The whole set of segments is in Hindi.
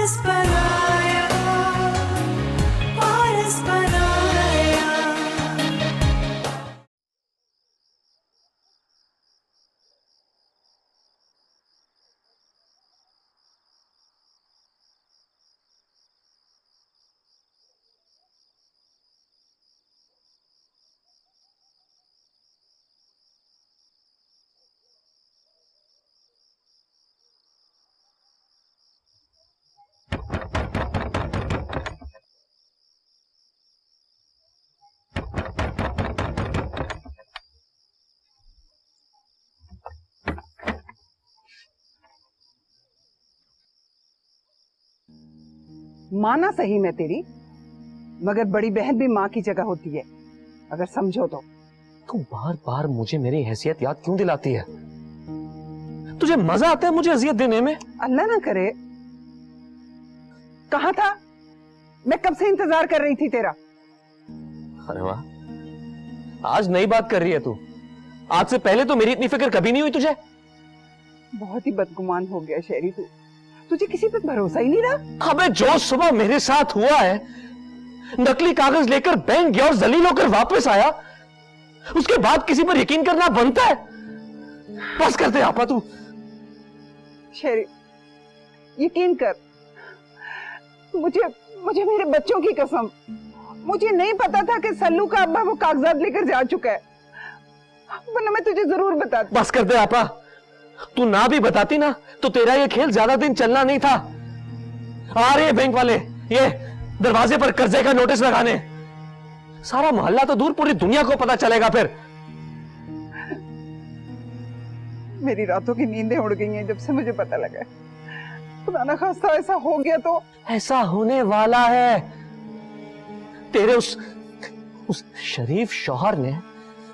पारस पराया, पारस पराया। माना सही मैं तेरी, मगर बड़ी बहन भी माँ की जगह होती है, अगर समझो तो। तू बार बार मुझे मेरी हैसियत याद क्यों दिलाती है? तुझे मजा आता है मुझे अजियत देने में? अल्लाह ना करे। कहाँ था? मैं कब से इंतजार कर रही थी तेरा। अरे वाह, आज नई बात कर रही है तू। आज से पहले तो मेरी इतनी फिक्र कभी नहीं हुई तुझे। बहुत ही बदगुमान हो गया शेरी तू। तुझे किसी पर भरोसा ही नहीं रहा। अबे जो सुबह मेरे साथ हुआ है, नकली कागज लेकर बैंक गया और जलील होकर वापस आया, उसके बाद किसी पर यकीन करना बनता है? बस करते आपा तू। शेरी यकीन कर, मुझे मेरे बच्चों की कसम, मुझे नहीं पता था कि सल्लू का अब्बा वो कागजात लेकर जा चुका है, वरना मैं तुझे जरूर बताती। बस कर दे आपा, तू ना भी बताती ना तो तेरा ये खेल ज्यादा दिन चलना नहीं था। आ रहे बैंक वाले ये दरवाजे पर कर्जे का नोटिस लगाने। सारा मोहल्ला तो दूर, पूरी दुनिया को पता चलेगा फिर। मेरी रातों की नींदें उड़ गई हैं जब से मुझे पता लगा। खुदा ना खास्ता ऐसा हो गया तो। ऐसा होने वाला है। तेरे उस शरीफ शौहर ने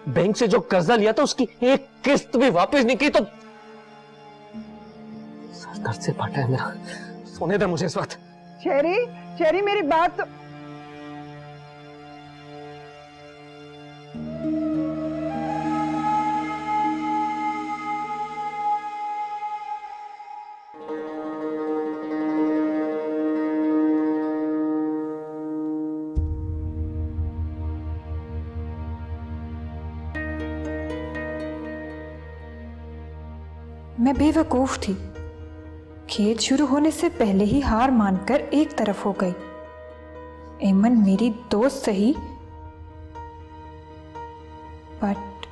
बैंक से जो कर्जा लिया था उसकी एक किस्त भी वापस नहीं की तो सर दर्द से फटा है मेरा। सोने दे मुझे इस वक्त। शेरी मेरी बात तो। मैं बेवकूफ थी। खेल शुरू होने से पहले ही हार मानकर एक तरफ हो गई। एमन मेरी दोस्त सही, बट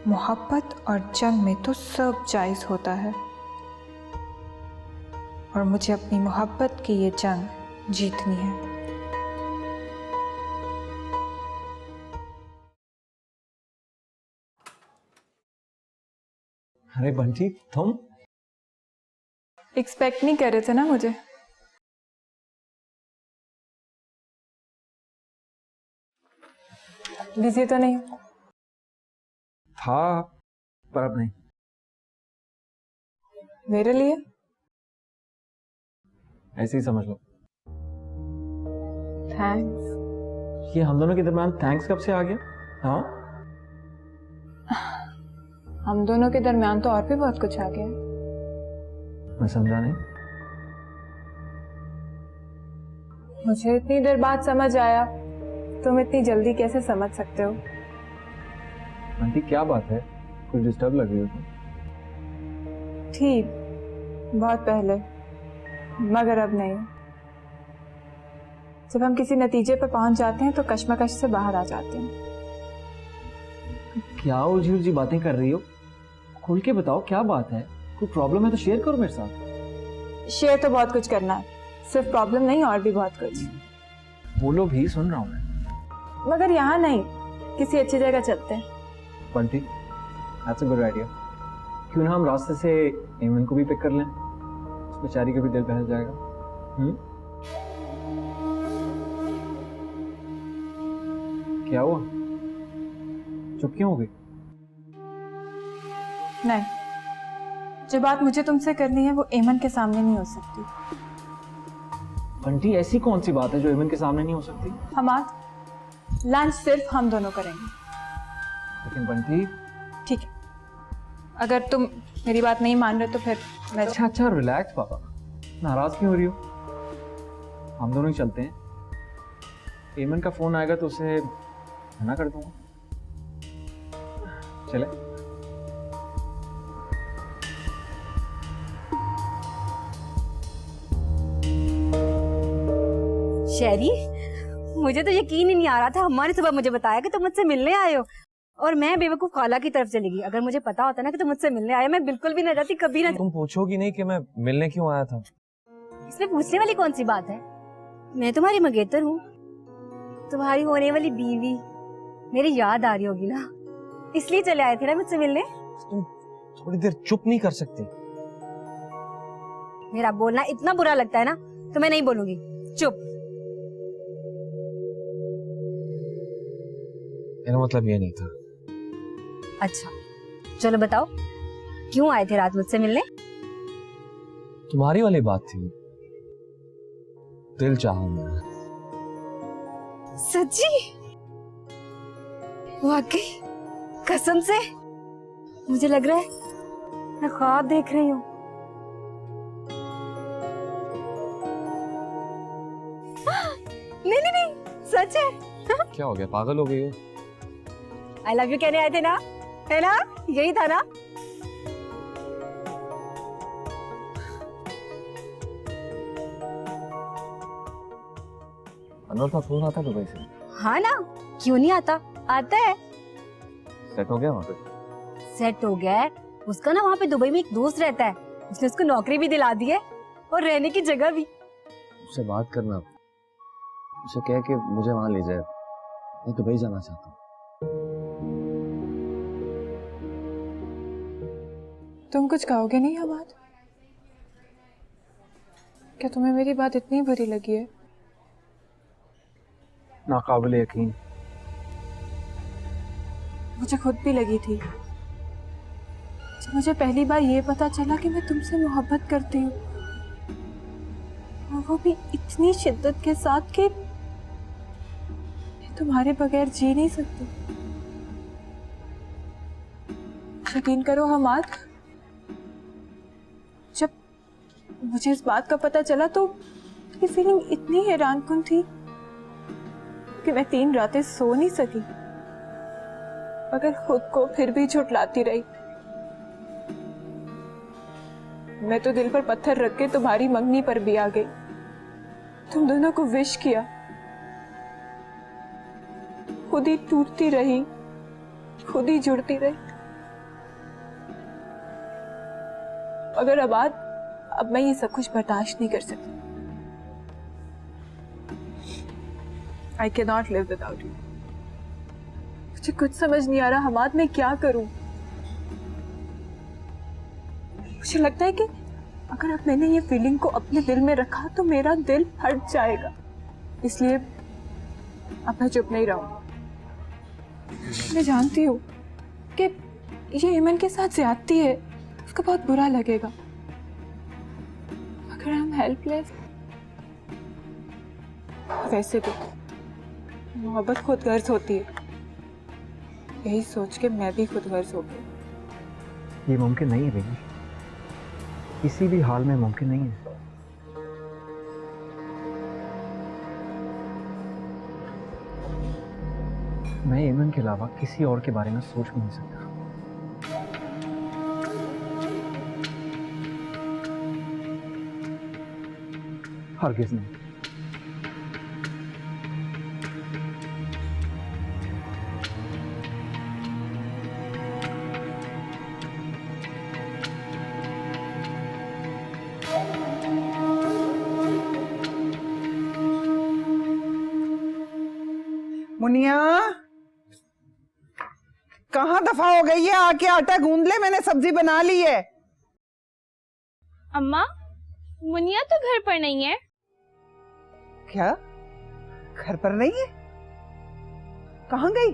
मोहब्बत और जंग में तो सब जायज होता है, और मुझे अपनी मोहब्बत की ये जंग जीतनी है। अरे बंटी, तुम एक्सपेक्ट नहीं कर रहे थे ना मुझे? बिजी तो नहीं? था, पर अब नहीं। मेरे लिए ऐसे ही समझ लो। थैंक्स। ये हम दोनों के दरमियान थैंक्स कब से आ गया? हाँ, हम दोनों के दरमियान तो और भी बहुत कुछ आ गया। मैं समझा नहीं। मुझे इतनी देर बाद समझ आया, तुम इतनी जल्दी कैसे समझ सकते हो? बंटी क्या बात है, कुछ डिस्टर्ब लग रही हो तुम? ठीक, बहुत पहले, मगर अब नहीं। जब हम किसी नतीजे पर पहुंच जाते हैं तो कश्मकश से बाहर आ जाते हैं। क्या उलझी उलझी बातें कर रही हो? खुल के बताओ क्या बात है। कोई प्रॉब्लम है तो शेयर करो मेरे साथ। शेयर तो बहुत कुछ करना है, सिर्फ प्रॉब्लम नहीं और भी बहुत कुछ। बोलो भी, सुन रहा हूँ मैं। मगर यहाँ नहीं, किसी अच्छी जगह चलते हैं। Bunty, that's a good idea. क्यों ना हम रास्ते से एमन को भी पिक कर लें, उस बेचारी का भी दिल बहल जाएगा। क्या हुआ, चुप क्यों हो गई? नहीं, जो बात मुझे तुमसे करनी है वो एमन के सामने नहीं हो सकती। बंटी, ऐसी कौन सी बात है जो एमन के सामने नहीं हो सकती? हम आज लंच सिर्फ हम दोनों करेंगे। लेकिन बंटी। ठीक है, अगर तुम मेरी बात नहीं मान रहे तो फिर मैं अच्छा रिलैक्स पापा, नाराज क्यों हो रही हो? हम दोनों ही चलते हैं। एमन का फोन आएगा तो उसे मना कर दूंगा। चले? शैरी, मुझे तो यकीन ही नहीं आ रहा था। अम्मा ने सुबह मुझे बताया कि तुम मुझसे मिलने आए हो और मैं बेवकूफ खाला की तरफ चली गई। अगर मुझे पता होता ना कि तुम मुझसे मिलने आए, मैं बिल्कुल भी न जाती, कभी ना। तुम पूछोगी नहीं कि मैं मिलने क्यों आया था? इसमें पूछने वाली कौन सी बात है? मैं तुम्हारी मंगेतर हूँ, तुम्हारी होने वाली बीवी। मेरी याद आ रही होगी ना, इसलिए चले आए थे ना मुझसे मिलने। तुम थोड़ी देर चुप नहीं कर सकती? मेरा बोलना इतना बुरा लगता है ना तो मैं नहीं बोलूंगी। चुप। मेरा मतलब ये नहीं था। अच्छा चलो बताओ, क्यों आए थे रात मुझसे मिलने? तुम्हारी वाली बात थी, दिल चाहा मेरा। सच्ची? वाकई? कसम से? मुझे लग रहा है मैं ख्वाब देख रही हूँ। नहीं नहीं नहीं, सच है। क्या हो गया, पागल हो गई हो? आई लव यू कहने आए थे ना, है ना? यही था ना? अनवर का फोन आता दुबई से। हाँ ना, क्यों नहीं आता? आता है। सेट हो गया वहाँ पे? सेट हो गया है। उसका ना वहाँ पे दुबई में एक दोस्त रहता है, उसने उसको नौकरी भी दिला दी है और रहने की जगह भी। उससे बात करना, उसे कह के मुझे वहां ले जाए, मैं दुबई जाना चाहता हूँ। तुम कुछ कहोगे नहीं हमाद? क्या तुम्हें मेरी बात इतनी बुरी लगी है? नाकाबिल यकीन। मुझे खुद भी लगी थी जब मुझे पहली बार ये पता चला कि मैं तुमसे मोहब्बत करती हूँ, और वो भी इतनी शिद्दत के साथ कि मैं तुम्हारे बगैर जी नहीं सकती। यकीन करो हमाद, जब मुझे इस बात का पता चला तो ये फीलिंग इतनी हैरानकुन थी कि मैं 3 रातें सो नहीं सकी, मगर खुद को फिर भी झुठलाती रही। मैं तो दिल पर पत्थर रख के तुम्हारी मंगनी पर भी आ गई, तुम दोनों को विश किया, खुद ही टूटती रही, खुद ही जुड़ती रही। मगर अब मैं ये सब कुछ बर्दाश्त नहीं कर सकती। I cannot live without you. मुझे कुछ समझ नहीं आ रहा हमाद, मैं क्या करूं? मुझे लगता है कि अगर अब मैंने ये फीलिंग को अपने दिल में रखा तो मेरा दिल फट जाएगा, इसलिए अब मैं चुप नहीं रहूंगी। मैं जानती हूँ कि ये ईमन के साथ ज्यादती है, उसको बहुत बुरा लगेगा, मगर आई एम हेल्पलेस। वैसे भी मोहब्बत खुद गर्ज होती है, यही सोच के मैं भी खुद गर्ज हो गई। ये मुमकिन नहीं है बेबी, किसी भी हाल में मुमकिन नहीं है। मैं एमन के अलावा किसी और के बारे में सोच भी नहीं सकता। हरगिज़ नहीं। मुनिया, कहाँ दफा हो गई है? आके आटा गूंद ले, मैंने सब्जी बना ली है। अम्मा, मुनिया तो घर पर नहीं है। क्या? घर पर नहीं है? कहाँ गई?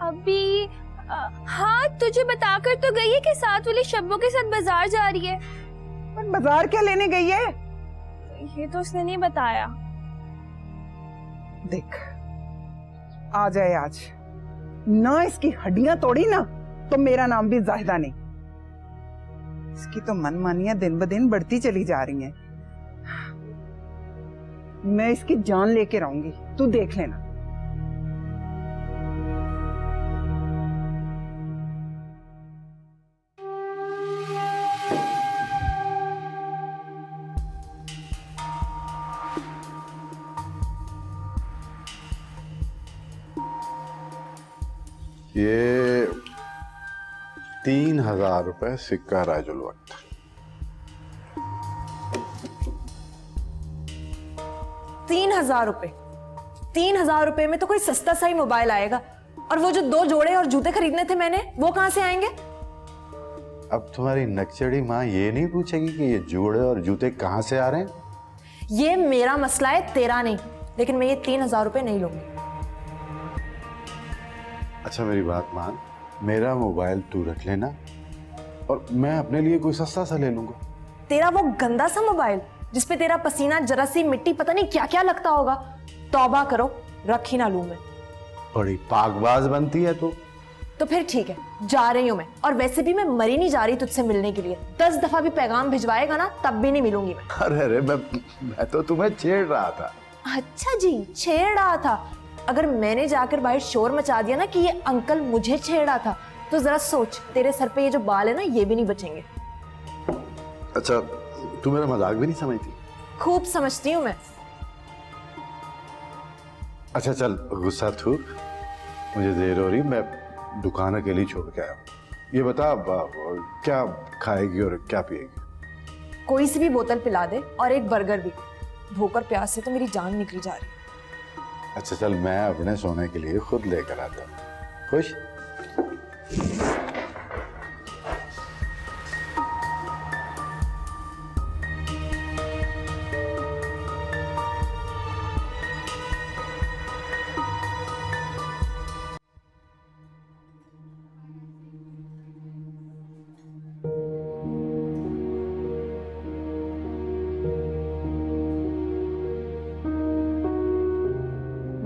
अभी हाँ, तुझे बताकर तो गई है कि साथ वाले शब्बों के साथ बाजार जा रही है। पर बाजार क्या लेने गई है? ये तो उसने नहीं बताया। देख, आ जाए आज ना, इसकी हड्डियां तोड़ी ना तो मेरा नाम भी जाहिदा नहीं। इसकी तो मनमानियां दिन ब दिन बढ़ती चली जा रही हैं। मैं इसकी जान लेके रहूंगी, तू देख लेना। ये 3,000 रुपए सिक्का राजुल वक्त। 3,000 रुपए? 3,000 रुपए में तो कोई सस्ता सा ही मोबाइल आएगा। और वो जो 2 जोड़े और जूते खरीदने थे मैंने, वो कहां से आएंगे? अब तुम्हारी नकचड़ी माँ ये नहीं पूछेगी कि ये जोड़े और जूते कहाँ से आ रहे हैं? ये मेरा मसला है, तेरा नहीं। लेकिन मैं ये 3,000 रुपए नहीं लूंगी। अच्छा मेरी बात मान, मेरा मोबाइल तू रख लेना और मैं अपने लिए कोई सस्ता सा ले लूंगा। तेरा वो गंदा सा मोबाइल जिसपे तेरा पसीना, जरा सी मिट्टी, पता नहीं क्या क्या लगता होगा। तौबा करो, रख ही ना लूं मैं। बड़ी पाकबाज बनती है तू। तो फिर ठीक है, जा रही हूं मैं। और वैसे भी मैं मरी नहीं जा रही तुझसे मिलने के लिए। 10 दफा भी पैगाम भिजवाएगा ना, तब भी नहीं मिलूंगी मैं। अरे मैं तो तुम्हें छेड़ रहा था। अच्छा जी, छेड़ रहा था? अगर मैंने जाकर बाहर शोर मचा दिया ना कि ये अंकल मुझे छेड़ा था, तो जरा सोच, तेरे सर पे ये जो बाल है ना, ये भी नहीं बचेंगे। अच्छा तू मेरा मजाक भी नहीं समझती? खूब समझती हूँ मैं। अच्छा चल गुस्सा थूक, मुझे देर हो रही, मैं दुकान अकेली छोड़ के आया हूँ। ये बता क्या खाएगी और क्या पिएगी? कोई सी भी बोतल पिला दे और एक बर्गर भी। भूख और प्यास से तो मेरी जान निकली जा रही। अच्छा चल मैं अपने सोने के लिए खुद लेकर आता हूँ। खुश?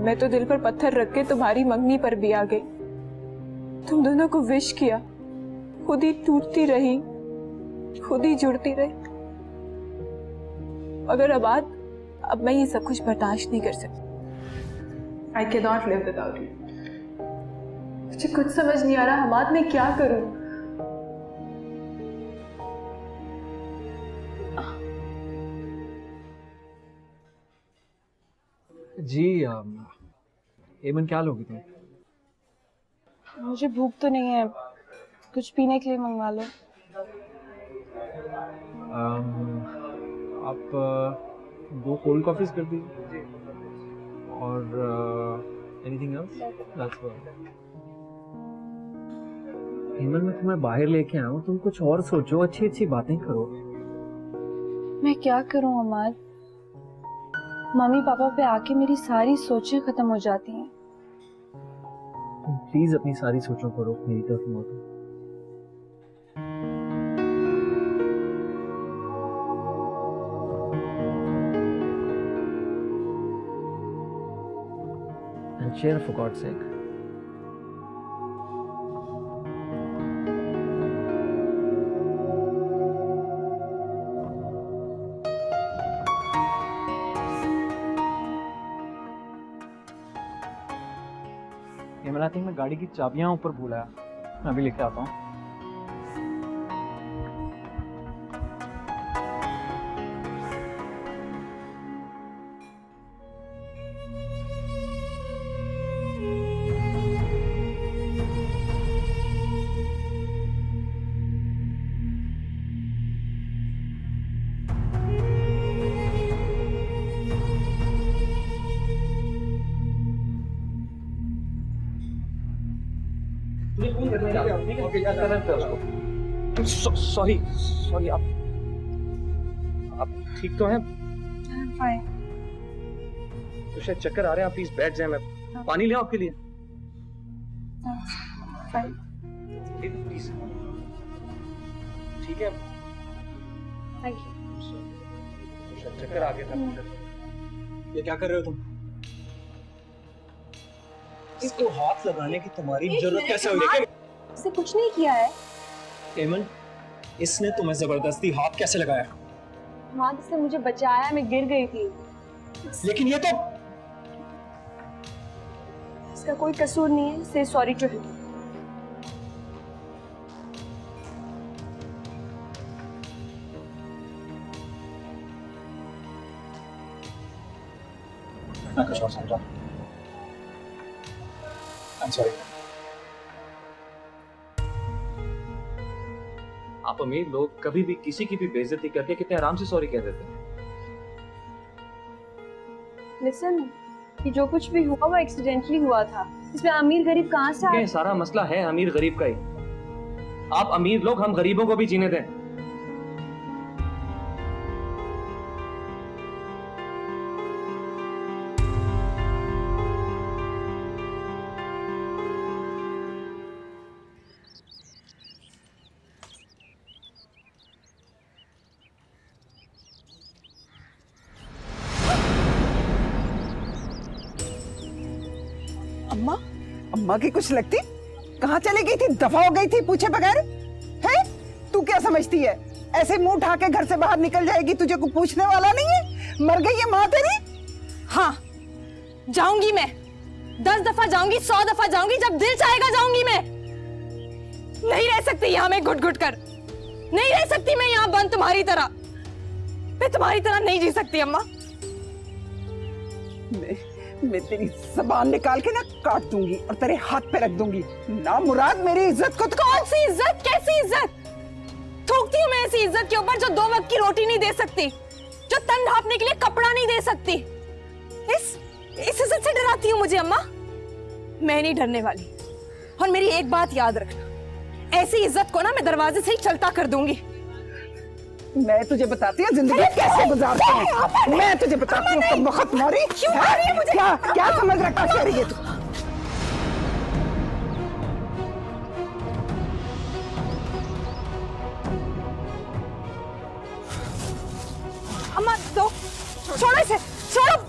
मैं तो दिल पर पत्थर रख के तुम्हारी मंगनी पर भी आ गई। तुम दोनों को विश किया, खुद ही टूटती रही, खुद ही जुड़ती रही। मगर अब मैं ये सब कुछ बर्दाश्त नहीं कर सकती। I cannot live without you। मुझे कुछ समझ नहीं आ रहा हमाद, मैं क्या करूं? जी एमन क्या लोगी तुम? मुझे भूख तो नहीं है, कुछ पीने के लिए मंगवा लो। आप 2 कोल्ड कॉफीज कर दीजिए और एनीथिंग एल्स? That's all. एमन मैं तुम्हें बाहर लेके आया हूँ, तुम कुछ और सोचो, अच्छी अच्छी बातें करो। मैं क्या करूं अमाद, मम्मी पापा पे आके मेरी सारी सोचें खत्म हो जाती हैं। तुम प्लीज अपनी सारी सोचों को रोक, मेरी तरफ मत। And share for God's sake. I think मैं गाड़ी की चाबियां ऊपर भूला है, मैं अभी लेके आता हूँ। सॉरी आप ठीक तो हैं? फाइन। तो शायद चक्कर आ रहे हैं, आप प्लीज बैठ जाएं, मैं पानी ले आऊं आपके लिए? फाइन। प्लीज ठीक है? Thank you. शायद चक्कर आ गया था। ये क्या कर रहे हो तुम? इसको हाथ लगाने की तुम्हारी जरूरत कैसे हुई? इसने कुछ नहीं किया है। एमन, इसने तुम्हें जबरदस्ती हाथ कैसे लगाया? हाँ, इसने मुझे बचाया, मैं गिर गई थी। लेकिन ये तो इसका कोई कसूर नहीं है, से सॉरी टू हिम। मैं कुछ और समझा। I'm sorry। आप अमीर लोग कभी भी किसी की भी बेइज्जती करके कितने आराम से सॉरी कह देते हैं। लिसन, कि जो कुछ भी हुआ वो एक्सीडेंटली हुआ था, इसमें अमीर गरीब कहाँ से ये सारा मसला है अमीर गरीब का ही। आप अमीर लोग हम गरीबों को भी जीने दें। अम्मा, अम्मा की कुछ लगती? कहाँ चली गई थी? दफा हो गई थी पूछे बगैर? है? तू क्या समझती है? ऐसे मुंह उठा के घर से बाहर निकल जाएगी, तुझे को पूछने वाला नहीं है? मर गई है माँ तेरी? हाँ, जाऊंगी मैं। 10 दफा जाऊंगी, 100 दफा जाऊंगी, जब दिल चाहेगा जाऊंगी मैं। नहीं रह सकती यहाँ मैं घुट घुट कर। नहीं रह सकती मैं यहाँ बंद तुम्हारी तरह। मैं तुम्हारी तरह नहीं जी सकती अम्मा। मैं तेरी जबान निकाल के ना काट दूंगी और तेरे हाथ पे रख दूंगी। ना मुराद मेरी इज्जत को। कौन सी इज्जत? कैसी इज्जत? थूकती हूँ मैं ऐसी इज्जत के ऊपर जो 2 वक्त की रोटी नहीं दे सकती, जो तन ढांपने के लिए कपड़ा नहीं दे सकती। इस इज्जत से डराती हूँ मुझे अम्मा? मैं नहीं डरने वाली। और मेरी एक बात याद रखना, ऐसी इज्जत को ना मैं दरवाजे से ही चलता कर दूंगी। मैं तुझे बताती हूँ जिंदगी कैसे गुजारते हैं। मैं तुझे बताती हूँ कब वक्त मोरी। क्यों मार रही है मुझे? क्या समझ रखा कह रही है तू? अम्मा दो, छोड़ो इसे, छोड़ो।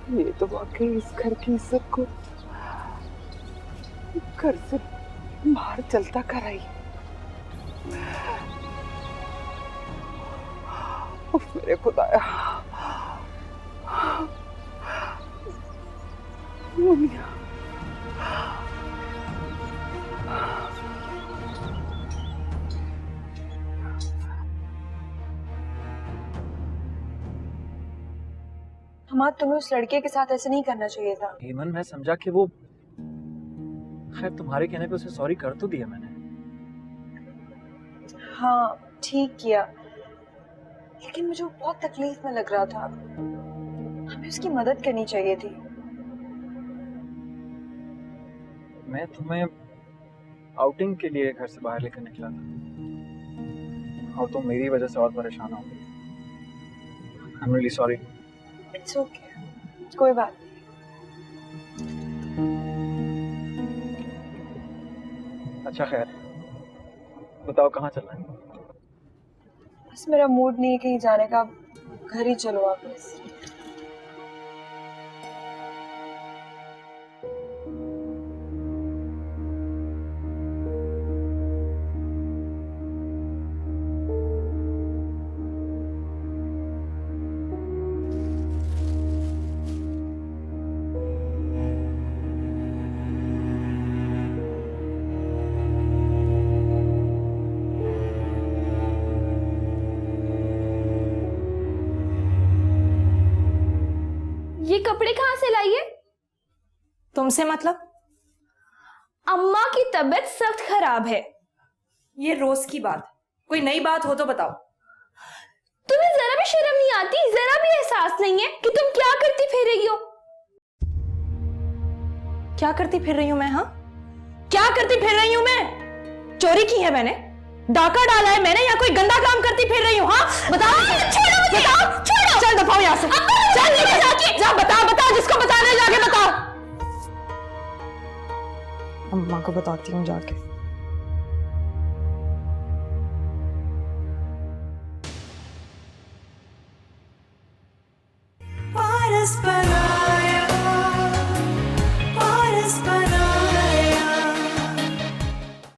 ये तो वाकई इस घर की इज्जत को घर से बाहर चलता कराई। उफ मेरे खुदाया। मुनिया हमारा तुम्हें उस लड़के के साथ ऐसे नहीं करना चाहिए था। हेमन, मैं समझा कि वो, खैर तुम्हारे कहने पे उसे सॉरी कर तो दिया मैंने। हाँ ठीक किया, लेकिन मुझे वो बहुत तकलीफ में लग रहा था। हमें उसकी मदद करनी चाहिए थी। मैं तुम्हें आउटिंग के लिए घर से बाहर लेकर निकला था और तुम मेरी वजह से और परेशान हो गई। I am really sorry. It's okay, कोई बात नहीं। अच्छा खैर, बताओ कहाँ चलना है? बस मेरा मूड नहीं है कहीं जाने का, घर ही चलो आप बस। ये कपड़े कहाँ से लाई है? तुमसे मतलब? अम्मा की तबीयत सख्त खराब है। ये रोज की बात, कोई नई बात हो तो बताओ। तुम्हें जरा भी शर्म नहीं आती, जरा भी एहसास नहीं है कि तुम क्या करती फिर रही हो? क्या करती फिर रही हूं मैं? हाँ, क्या करती फिर रही हूं मैं? चोरी की है मैंने, डाका डाला है मैंने, या कोई गंदा काम करती फिर रही हूँ? हाँ बताओ, छोड़ो मुझे, छोड़ो, चल दफाओ यहाँ से, चल जा, बता बता, जिसको बताना है जाके बता। अम्मा को बताती हूँ जाके। बस पराया